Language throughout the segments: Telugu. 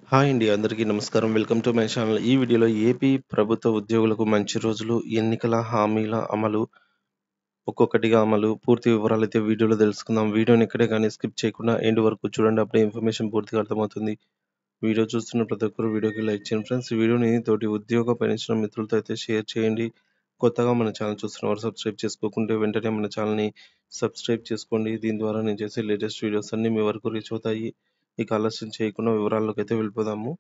హాయ్ అండి. అందరికీ నమస్కారం. Welcome to my channel. ఈ వీడియోలో ఏపీ ప్రభుత్వ ఉద్యోగులకు మంచి రోజులు, ఎన్నికల హామీల అమలు, ఒక్కొక్కటిగా అమలు, పూర్తి వివరాలైతే వీడియోలో తెలుసుకుందాం. వీడియోని ఎక్కడే గానీ స్కిప్ చేయకుండా ఎండ్ వరకు చూడండి. అప్పుడే ఇన్ఫర్మేషన్ పూర్తిగా అర్థమవుతుంది. వీడియో చూస్తున్న ప్రతి ఒక్కరు వీడియోకి లైక్ చేయండి ఫ్రెండ్స్. ఈ వీడియోని తోటి ఉద్యోగ పయనించిన మిత్రులతో అయితే షేర్ చేయండి. కొత్తగా మన ఛానల్ చూస్తున్నవారు సబ్స్క్రైబ్ చేసుకోకుంటే వెంటనే మన ఛానల్‌ని సబ్స్క్రైబ్ చేసుకోండి. దీని ద్వారా నేను చేసే లేటెస్ట్ వీడియోస్ అన్నీ మీ వరకు రీచ్ అవుతాయి. ఇక ఆలస్యం చేయకుండా వివరాల్లోకైతే వెళ్ళిపోదాము.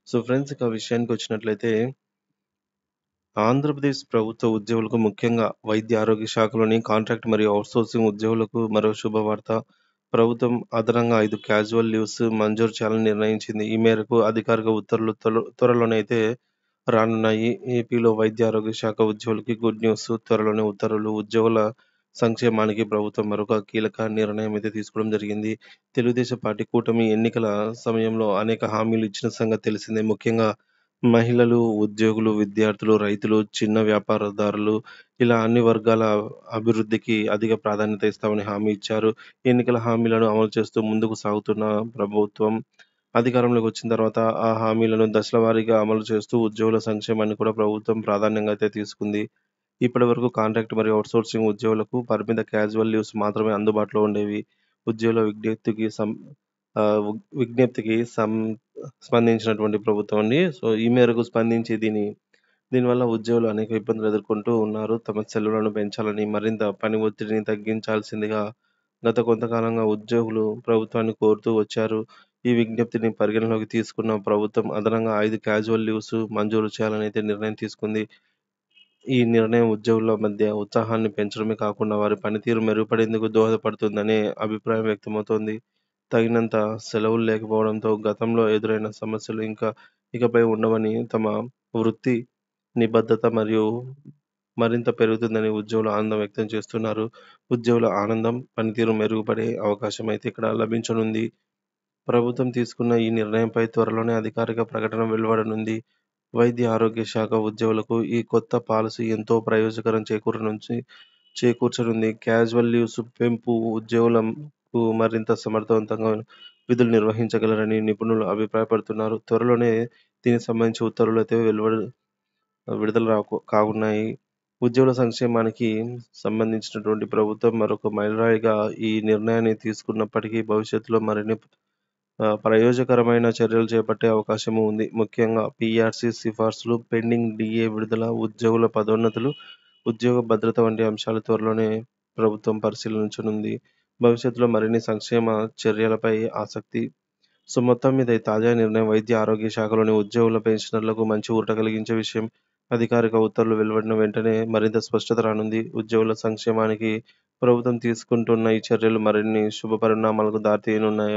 సో ఫ్రెండ్స్, ఇక విషయానికొచ్చినట్లయితే ఆంధ్రప్రదేశ్ ప్రభుత్వ ఉద్యోగులకు ముఖ్యంగా వైద్య ఆరోగ్య శాఖలోని కాంట్రాక్ట్ మరియు ఔట్‌సోర్సింగ్ ఉద్యోగులకు మరో శుభవార్త. ప్రభుత్వం అదనంగా 5 క్యాజువల్ లీవ్స్ మంజూరు చేయాలని నిర్ణయించింది. ఈ మేరకు అధికారిక ఉత్తర్వులు త్వరలోనే అయితే రానున్నాయి. ఏపీలో వైద్య ఆరోగ్య శాఖ ఉద్యోగులకి గుడ్ న్యూస్. త్వరలోనే ఉత్తర్వులు. ఉద్యోగుల సంక్షేమానికి ప్రభుత్వం మరొక కీలక నిర్ణయం అయితే తీసుకోవడం జరిగింది. తెలుగుదేశం పార్టీ కూటమి ఎన్నికల సమయంలో అనేక హామీలు ఇచ్చిన సంగతి తెలిసిందే. ముఖ్యంగా మహిళలు, ఉద్యోగులు, విద్యార్థులు, రైతులు, చిన్న వ్యాపారదారులు ఇలా అన్ని వర్గాల అభివృద్ధికి అధిక ప్రాధాన్యత ఇస్తామని హామీ ఇచ్చారు. ఎన్నికల హామీలను అమలు చేస్తూ ముందుకు సాగుతున్న ప్రభుత్వం అధికారంలోకి వచ్చిన తర్వాత ఆ హామీలను దశల వారీగా అమలు చేస్తూ ఉద్యోగుల సంక్షేమాన్ని కూడా ప్రభుత్వం ప్రాధాన్యంగా అయితే తీసుకుంది. ఇప్పటివరకు కాంట్రాక్ట్ మరియు ఔట్‌సోర్సింగ్ ఉద్యోగులకు పరిమిత క్యాజువల్ లీవ్స్ మాత్రమే అందుబాటులో ఉండేవి. ఉద్యోగుల విజ్ఞప్తికి స్పందించినటువంటి ప్రభుత్వం అండి. సో, ఈ మేరకు స్పందించి దీనివల్ల ఉద్యోగులు అనేక ఇబ్బందులు ఎదుర్కొంటూ ఉన్నారు. తమ సెలవులను పెంచాలని, మరింత పని ఒత్తిడిని తగ్గించాల్సిందిగా గత కొంతకాలంగా ఉద్యోగులు ప్రభుత్వాన్ని కోరుతూ వచ్చారు. ఈ విజ్ఞప్తిని పరిగణలోకి తీసుకున్న ప్రభుత్వం అదనంగా 5 క్యాజువల్ లీవ్స్ మంజూరు చేయాలని అయితే నిర్ణయం తీసుకుంది. ఈ నిర్ణయం ఉద్యోగుల మధ్య ఉత్సాహాన్ని పెంచడమే కాకుండా వారి పనితీరు మెరుగుపడేందుకు దోహదపడుతుందనే అభిప్రాయం వ్యక్తమవుతోంది. తగినంత సెలవులు లేకపోవడంతో గతంలో ఎదురైన సమస్యలు ఇకపై ఉండవని, తమ వృత్తి నిబద్ధత మరింత పెరుగుతుందని ఉద్యోగులు ఆనందం వ్యక్తం చేస్తున్నారు. ఉద్యోగుల ఆనందం, పనితీరు మెరుగుపడే అవకాశం అయితే ఇక్కడ లభించనుంది. ప్రభుత్వం తీసుకున్న ఈ నిర్ణయంపై త్వరలోనే అధికారిక ప్రకటన వెలువడనుంది. వైద్య ఆరోగ్య శాఖ ఉద్యోగులకు ఈ కొత్త పాలసీ ఎంతో ప్రయోజకరం చేకూర్చనుంది. క్యాజువల్ లీవ్స్ పెంపు ఉద్యోగులకు మరింత సమర్థవంతంగా విధులు నిర్వహించగలరని నిపుణులు అభిప్రాయపడుతున్నారు. త్వరలోనే దీనికి సంబంధించి ఉత్తర్వులైతే విడుదల కానున్నాయి. ఉద్యోగుల సంక్షేమానికి సంబంధించినటువంటి ప్రభుత్వం మరొక మైలురాయిగా ఈ నిర్ణయాన్ని తీసుకున్నప్పటికీ భవిష్యత్తులో మరిన్ని ప్రయోజకరమైన చర్యలు చేపట్టే అవకాశము ఉంది. ముఖ్యంగా పీఆర్సీ సిఫార్సులు, పెండింగ్ డీఏ విడుదల, ఉద్యోగుల పదోన్నతులు, ఉద్యోగ భద్రత వంటి అంశాలు త్వరలోనే ప్రభుత్వం పరిశీలించనుంది. భవిష్యత్తులో మరిన్ని సంక్షేమ చర్యలపై ఆసక్తి. సో, మొత్తం మీద ఈ తాజా నిర్ణయం వైద్య ఆరోగ్య శాఖలోని ఉద్యోగుల, పెన్షనర్లకు మంచి ఊరట కలిగించే విషయం. అధికారిక ఉత్తర్వులు వెలువడిన వెంటనే మరింత స్పష్టత రానుంది. ఉద్యోగుల సంక్షేమానికి ప్రభుత్వం తీసుకుంటున్న ఈ చర్యలు మరిన్ని శుభ పరిణామాలకు దారితీయనున్నాయి.